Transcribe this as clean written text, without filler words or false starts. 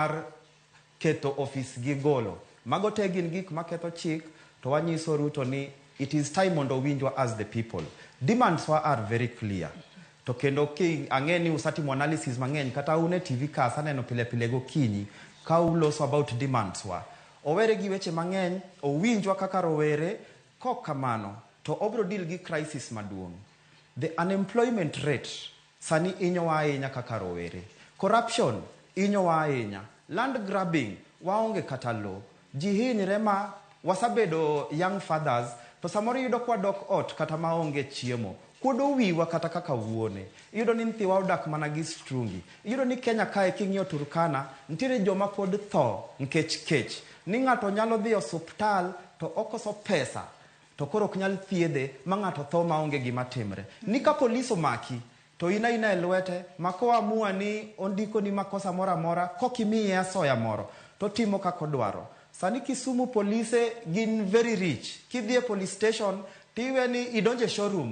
mar keto office gi golo. Mago te gin gik maketho chik, to wanyiso Ruto ni it is time mondo winjwa as the people. Demands wa are very clear. To kendo ang'eni usatimo analysis mang'eny kata une TV ka saneno pile pile gokinyi ka uloso about demands wa. Owere gi weche mang'eny, owinjwa kaka rowere, kok kamano to obro deal gi crisis maduong'. The unemployment rate sani hinyowa ahinya kaka rowere. Corruption hinyowa ahinya. Land grabbing waonge kata lo. Ji hinyre ma wasabedo young fathers to samoro yudo kwa dok ot kata maonge chiemo. Kuodo wiwa kata kaka wuone. Iyudo ni nthiwa odak mana gi strungi. Iyudo ni Kenya kae king'iyo Turkana ntiere joma pod tho nkech kech. Ni ng'ato nyalo dhi osuptal to okoso pesa to koro ok nyal thiedhe ma ng'ato tho maonge gima timre. Ni ka polis omaki to ina e lwete mako amua ni ondiko ni makosa mora mora kokimiye asoya moro to timo kako dwaro. Sani Kisumu polise gin very rich. Kidhie police station tiwe ni idonje showroom